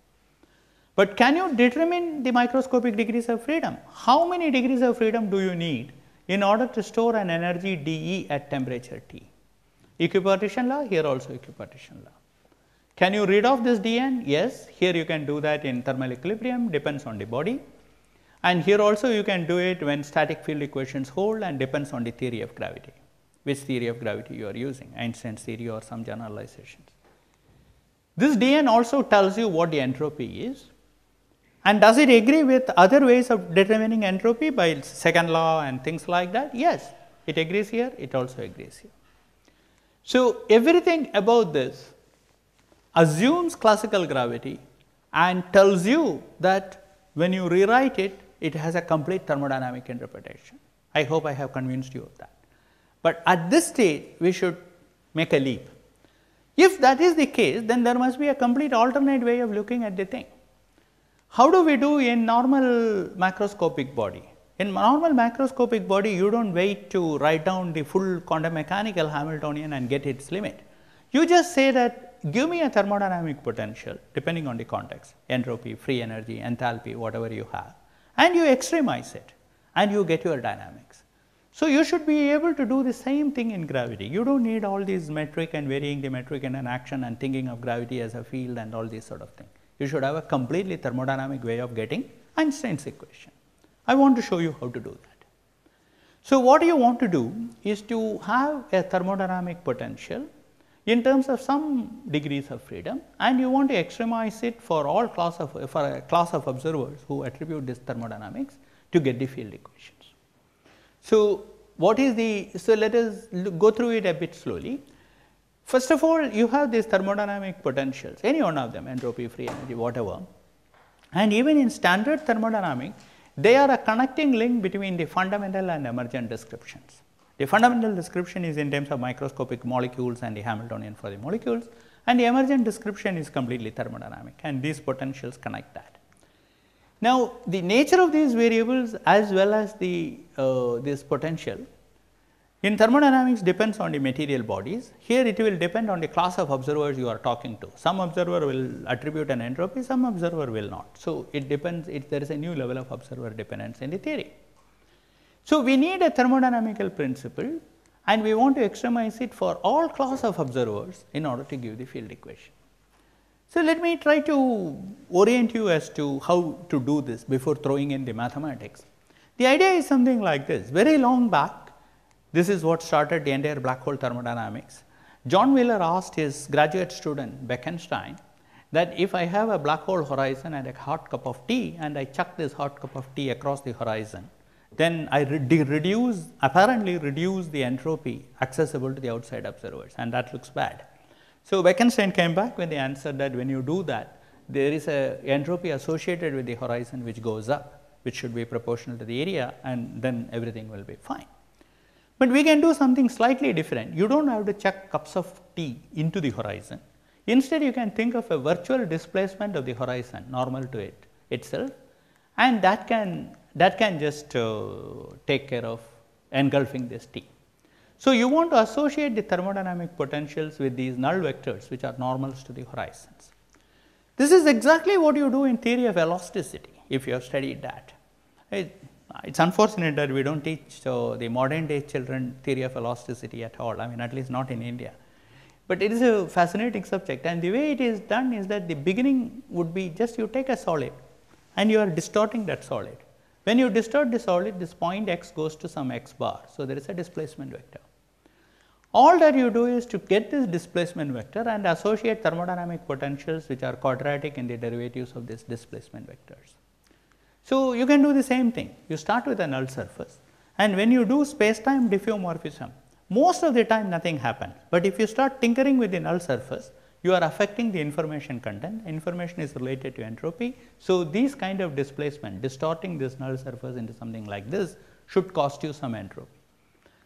But can you determine the microscopic degrees of freedom? How many degrees of freedom do you need in order to store an energy dE at temperature T? Equipartition law, here also equipartition law. Can you read off this dN? Yes, here you can do that in thermal equilibrium, depends on the body. And here also you can do it when static field equations hold and depends on the theory of gravity, which theory of gravity you are using, Einstein's theory or some generalizations. This dN also tells you what the entropy is, and does it agree with other ways of determining entropy by second law and things like that? Yes, it agrees here, it also agrees here. So, everything about this assumes classical gravity and tells you that when you rewrite it, it has a complete thermodynamic interpretation. I hope I have convinced you of that. But at this stage, we should make a leap. If that is the case, then there must be a complete alternate way of looking at the thing. How do we do in normal macroscopic body? In normal macroscopic body, you do not wait to write down the full quantum mechanical Hamiltonian and get its limit. You just say that give me a thermodynamic potential depending on the context, entropy, free energy, enthalpy, whatever you have, and you extremize it and you get your dynamics. So, you should be able to do the same thing in gravity. You do not need all these metric and varying the metric in an action and thinking of gravity as a field and all these sort of things. You should have a completely thermodynamic way of getting Einstein's equation. I want to show you how to do that. So, what you want to do is to have a thermodynamic potential in terms of some degrees of freedom, and you want to extremize it for all class of observers who attribute this thermodynamics to get the field equations. So, what is the, so let us go through it a bit slowly. First of all, you have these thermodynamic potentials, any one of them, entropy, free energy, whatever, and even in standard thermodynamics, they are a connecting link between the fundamental and emergent descriptions. The fundamental description is in terms of microscopic molecules and the Hamiltonian for the molecules, and the emergent description is completely thermodynamic, and these potentials connect that. Now, the nature of these variables as well as the this potential in thermodynamics depends on the material bodies. Here it will depend on the class of observers you are talking to. Some observer will attribute an entropy, some observer will not. So, it depends, there is a new level of observer dependence in the theory. So, we need a thermodynamical principle and we want to extremize it for all class of observers in order to give the field equation. So, let me try to orient you as to how to do this before throwing in the mathematics. The idea is something like this. Very long back, this is what started the entire black hole thermodynamics. John Wheeler asked his graduate student Bekenstein that if I have a black hole horizon and a hot cup of tea and I chuck this hot cup of tea across the horizon, then I apparently reduce the entropy accessible to the outside observers, and that looks bad. So, Bekenstein came back with the answer that when you do that, there is a entropy associated with the horizon which goes up, which should be proportional to the area, and then everything will be fine. But we can do something slightly different. You do not have to chuck cups of tea into the horizon. Instead, you can think of a virtual displacement of the horizon normal to it itself, and that can just take care of engulfing this tea. So, you want to associate the thermodynamic potentials with these null vectors which are normals to the horizons. This is exactly what you do in theory of elasticity if you have studied that. It's unfortunate that we don't teach the modern day children theory of elasticity at all, I mean at least not in India. But it is a fascinating subject, and the way it is done is that the beginning would be just you take a solid and you are distorting that solid. When you distort the solid, this point x goes to some x bar. So, there is a displacement vector. All that you do is to get this displacement vector and associate thermodynamic potentials which are quadratic in the derivatives of these displacement vectors. So, you can do the same thing. You start with a null surface, and when you do space-time diffeomorphism, most of the time nothing happens. But if you start tinkering with the null surface, you are affecting the information content. Information is related to entropy. So, these kind of displacement, distorting this null surface into something like this should cost you some entropy.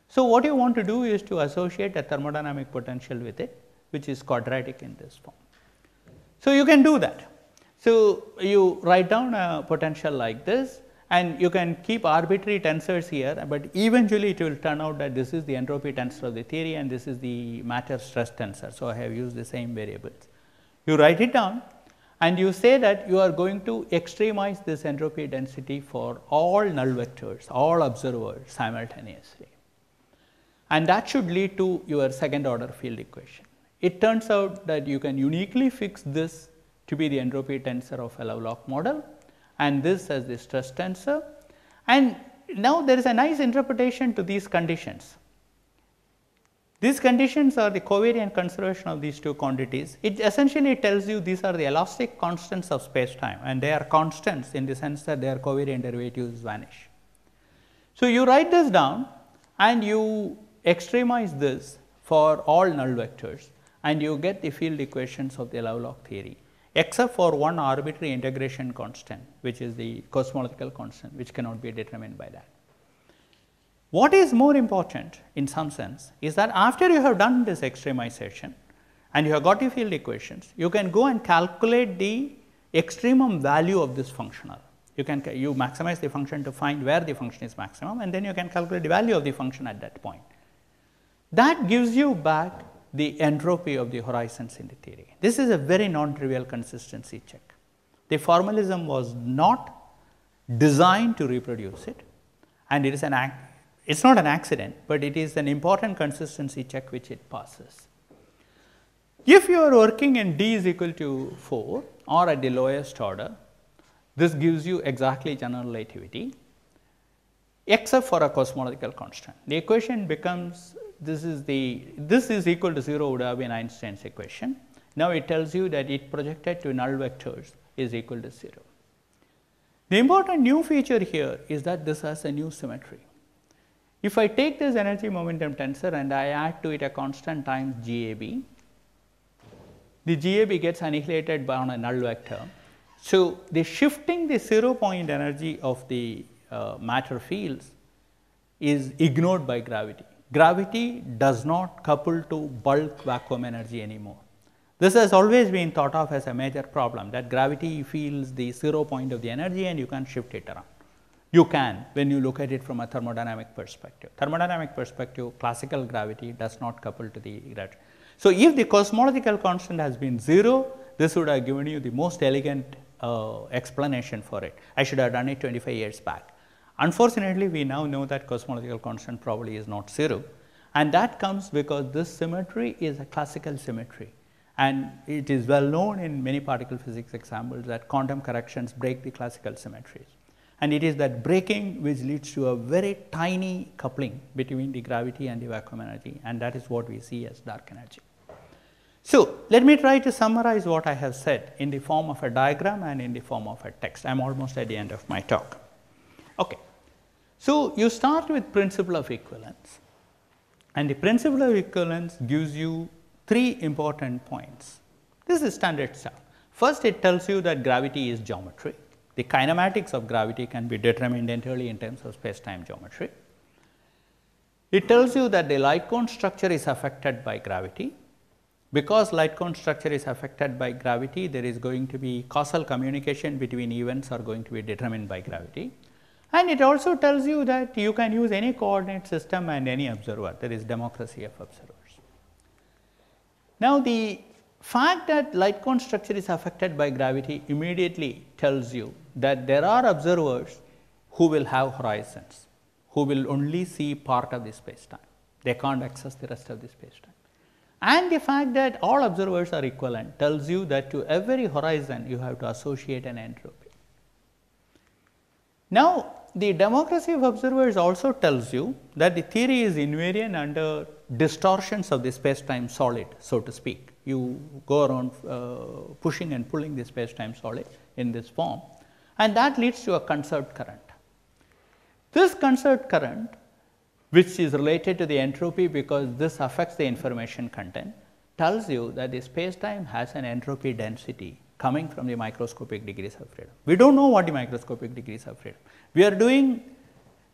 So, what you want to do is to associate a thermodynamic potential with it, which is quadratic in this form. So, you can do that. So, you write down a potential like this, and you can keep arbitrary tensors here, but eventually it will turn out that this is the entropy tensor of the theory and this is the matter stress tensor. So, I have used the same variables. You write it down and you say that you are going to extremize this entropy density for all null vectors, all observers simultaneously, and that should lead to your second order field equation. It turns out that you can uniquely fix this to be the entropy tensor of a LOVELOCK model, and this as the stress tensor. And now there is a nice interpretation to these conditions. These conditions are the covariant conservation of these two quantities. It essentially tells you these are the elastic constants of space-time, and they are constants in the sense that their covariant derivatives vanish. So, you write this down and you extremize this for all null vectors, and you get the field equations of the LOVELOCK theory, except for one arbitrary integration constant, which is the cosmological constant, which cannot be determined by that. What is more important in some sense is that after you have done this extremization and you have got the field equations, you can go and calculate the extremum value of this functional. You maximize the function to find where the function is maximum, and then you can calculate the value of the function at that point. That gives you back the entropy of the horizons in the theory. This is a very non-trivial consistency check. The formalism was not designed to reproduce it, and it is it's not an accident, but it is an important consistency check which it passes. If you are working in d is equal to 4 or at the lowest order, this gives you exactly general relativity except for a cosmological constant. The equation becomes this is equal to 0 would have been Einstein's equation. Now it tells you that it projected to null vectors is equal to 0. The important new feature here is that this has a new symmetry. If I take this energy momentum tensor and I add to it a constant times GAB, the GAB gets annihilated by on a null vector. So, the shifting the 0 point energy of the matter fields is ignored by gravity. Gravity does not couple to bulk vacuum energy anymore. This has always been thought of as a major problem, that gravity feels the 0 point of the energy and you can shift it around. You can when you look at it from a thermodynamic perspective. Thermodynamic perspective, classical gravity does not couple to the gravity. So, if the cosmological constant has been 0, this would have given you the most elegant explanation for it. I should have done it 25 years back. Unfortunately, we now know that cosmological constant probably is not 0, and that comes because this symmetry is a classical symmetry, and it is well known in many particle physics examples that quantum corrections break the classical symmetries. And it is that breaking which leads to a very tiny coupling between the gravity and the vacuum energy, and that is what we see as dark energy. So, let me try to summarize what I have said in the form of a diagram and in the form of a text. I am almost at the end of my talk. Okay. So, you start with principle of equivalence, and the principle of equivalence gives you 3 important points. This is standard stuff. First, it tells you that gravity is geometry. The kinematics of gravity can be determined entirely in terms of space-time geometry. It tells you that the light cone structure is affected by gravity. Because light cone structure is affected by gravity, there is going to be causal communication between events are going to be determined by gravity. And it also tells you that you can use any coordinate system and any observer. There is democracy of observers. Now, the fact that light cone structure is affected by gravity immediately tells you that there are observers who will have horizons, who will only see part of the space-time. They can't access the rest of the space-time. And the fact that all observers are equivalent tells you that to every horizon you have to associate an entropy. Now, the democracy of observers also tells you that the theory is invariant under distortions of the space-time solid, so to speak. You go around pushing and pulling the space-time solid in this form, and that leads to a conserved current. This conserved current, which is related to the entropy because this affects the information content, tells you that the space-time has an entropy density coming from the microscopic degrees of freedom. We do not know what the microscopic degrees of freedom. We are doing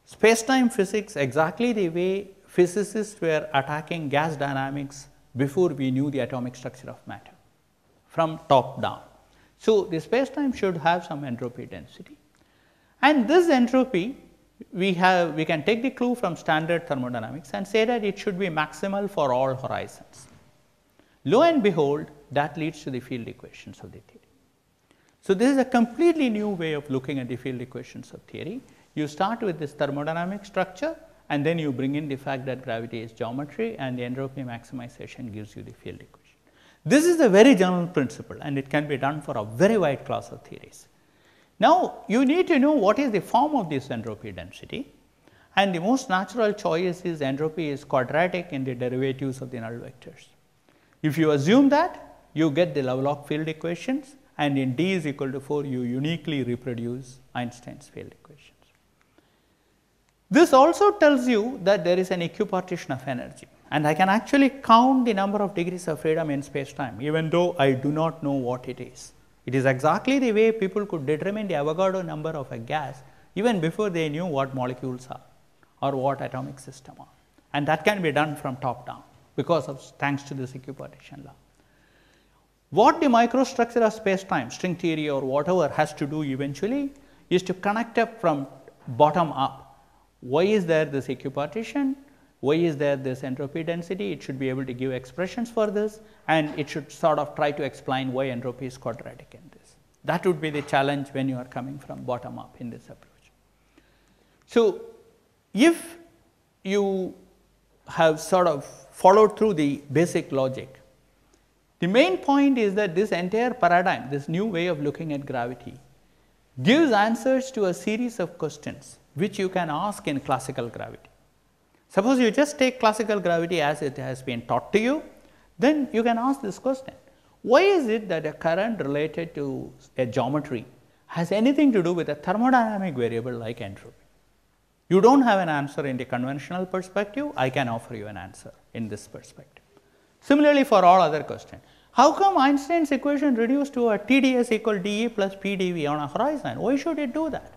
space-time physics exactly the way physicists were attacking gas dynamics before we knew the atomic structure of matter, from top down. So, the space-time should have some entropy density, and this entropy we can take the clue from standard thermodynamics and say that it should be maximal for all horizons. Lo and behold, that leads to the field equations of the theory. So, this is a completely new way of looking at the field equations of theory. You start with this thermodynamic structure, and then you bring in the fact that gravity is geometry, and the entropy maximization gives you the field equation. This is a very general principle, and it can be done for a very wide class of theories. Now, you need to know what is the form of this entropy density, and the most natural choice is entropy is quadratic in the derivatives of the null vectors. If you assume that, you get the LOVELOCK field equations, and in d is equal to 4, you uniquely reproduce Einstein's field equations. This also tells you that there is an equipartition of energy, and I can actually count the number of degrees of freedom in space-time, even though I do not know what it is. It is exactly the way people could determine the Avogadro number of a gas even before they knew what molecules are or what atomic system are, and that can be done from top down because of thanks to this equipartition law. What the microstructure of space-time, string theory or whatever has to do eventually is to connect up from bottom up. Why is there this equipartition? why is there this entropy density? It should be able to give expressions for this, and it should sort of try to explain why entropy is quadratic in this. That would be the challenge when you are coming from bottom up in this approach. So, if you have sort of followed through the basic logic, the main point is that this entire paradigm, this new way of looking at gravity, gives answers to a series of questions which you can ask in classical gravity. Suppose you just take classical gravity as it has been taught to you, then you can ask this question: why is it that a current related to a geometry has anything to do with a thermodynamic variable like entropy? You don't have an answer in the conventional perspective, I can offer you an answer in this perspective. Similarly, for all other questions, how come Einstein's equation reduced to a TdS equal dE plus PdV on a horizon? Why should it do that?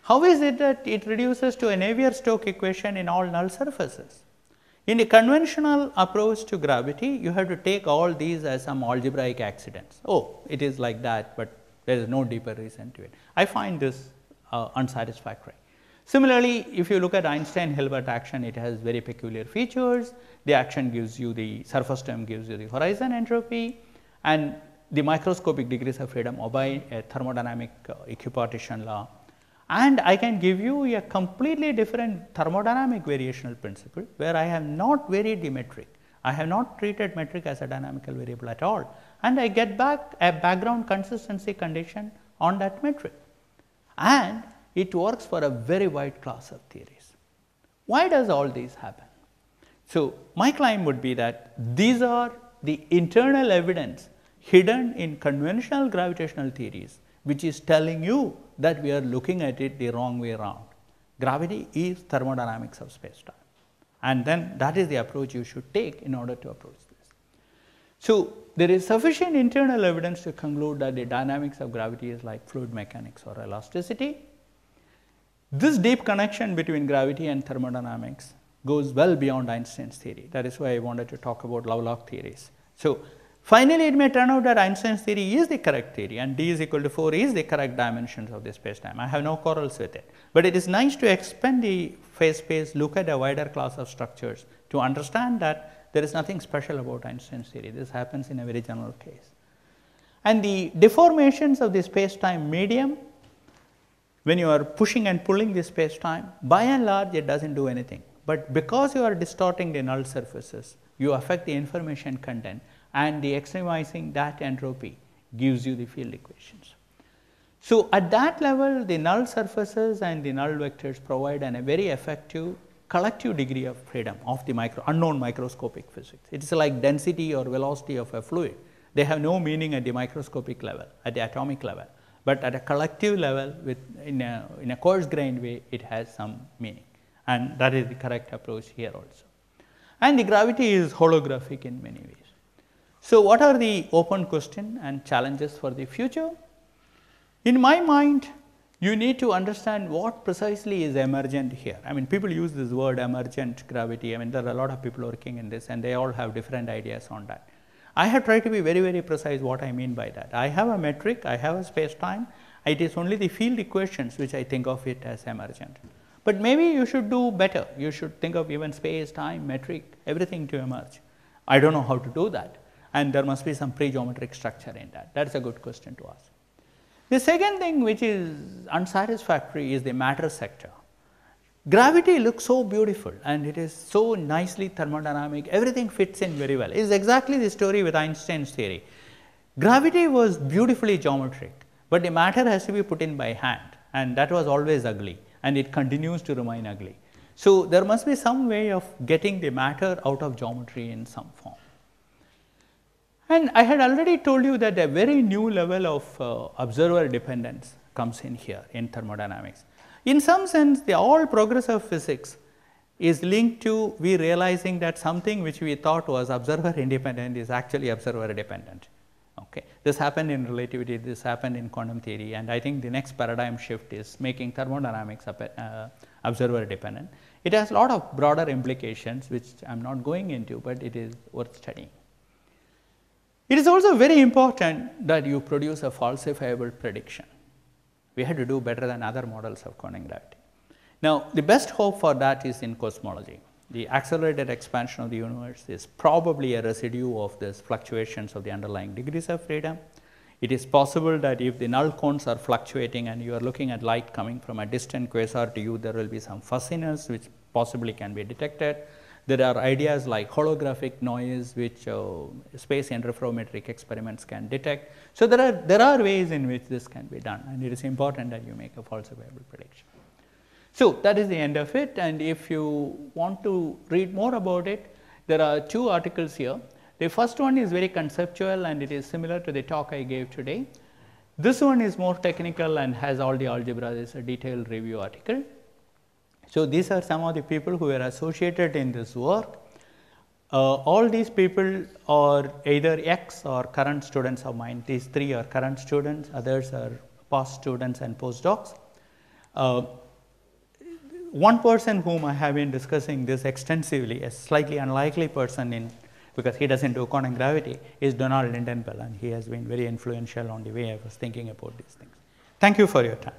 How is it that it reduces to a Navier-Stokes equation in all null surfaces? In the conventional approach to gravity, you have to take all these as some algebraic accidents. Oh, it is like that, but there is no deeper reason to it. I find this unsatisfactory. Similarly, if you look at Einstein-Hilbert action, it has very peculiar features. The action gives you the surface term, gives you the horizon entropy, and the microscopic degrees of freedom obey a thermodynamic equipartition law. And I can give you a completely different thermodynamic variational principle, where I have not varied the metric. I have not treated metric as a dynamical variable at all, and I get back a background consistency condition on that metric. And it works for a very wide class of theories. Why does all these happen? So, my claim would be that these are the internal evidence hidden in conventional gravitational theories, which is telling you that we are looking at it the wrong way around. Gravity is thermodynamics of space-time, and then that is the approach you should take in order to approach this. So, there is sufficient internal evidence to conclude that the dynamics of gravity is like fluid mechanics or elasticity. This deep connection between gravity and thermodynamics goes well beyond Einstein's theory. That is why I wanted to talk about Lovelock theories. So, finally, it may turn out that Einstein's theory is the correct theory, and d is equal to 4 is the correct dimensions of the space-time. I have no quarrels with it, but it is nice to expand the phase space, look at a wider class of structures to understand that there is nothing special about Einstein's theory. This happens in a very general case. And the deformations of the space-time medium, when you are pushing and pulling the space-time, by and large it does not do anything. But because you are distorting the null surfaces, you affect the information content, and the extremizing that entropy gives you the field equations. So, at that level, the null surfaces and the null vectors provide a very effective collective degree of freedom of the unknown microscopic physics. It is like density or velocity of a fluid. They have no meaning at the microscopic level, at the atomic level, but at a collective level in a coarse-grained way, it has some meaning, and that is the correct approach here also. And the gravity is holographic in many ways. So, what are the open questions and challenges for the future? In my mind, you need to understand what precisely is emergent here. I mean, people use this word emergent gravity. I mean, there are a lot of people working in this, and they all have different ideas on that. I have tried to be very, very precise what I mean by that. I have a metric, I have a space-time. It is only the field equations which I think of it as emergent. But maybe you should do better. You should think of even space, time, metric, everything to emerge. I don't know how to do that, and there must be some pre-geometric structure in that. That is a good question to ask. The second thing which is unsatisfactory is the matter sector. Gravity looks so beautiful, and it is so nicely thermodynamic, everything fits in very well. It is exactly the story with Einstein's theory. Gravity was beautifully geometric, but the matter has to be put in by hand, and that was always ugly, and it continues to remain ugly. So, there must be some way of getting the matter out of geometry in some form. And I had already told you that a very new level of observer dependence comes in here in thermodynamics. In some sense, the all progress of physics is linked to we realizing that something which we thought was observer independent is actually observer dependent. Okay. This happened in relativity, this happened in quantum theory, and I think the next paradigm shift is making thermodynamics observer dependent. It has a lot of broader implications which I am not going into, but it is worth studying. It is also very important that you produce a falsifiable prediction. We had to do better than other models of quantum gravity. Now, the best hope for that is in cosmology. the accelerated expansion of the universe is probably a residue of this fluctuations of the underlying degrees of freedom. It is possible that if the null cones are fluctuating and you are looking at light coming from a distant quasar to you, there will be some fuzziness which possibly can be detected. There are ideas like holographic noise which space interferometric experiments can detect. So there are ways in which this can be done, and it is important that you make a falsifiable prediction. So that is the end of it, and if you want to read more about it, there are 2 articles here. The first one is very conceptual and it is similar to the talk I gave today. This one is more technical and has all the algebra. This is a detailed review article. So these are some of the people who were associated in this work. All these people are either ex or current students of mine. These 3 are current students, others are past students and postdocs. One person whom I have been discussing this extensively, a slightly unlikely person because he doesn't do quantum gravity, is Donald Lindenbell, and he has been very influential on the way I was thinking about these things. Thank you for your time.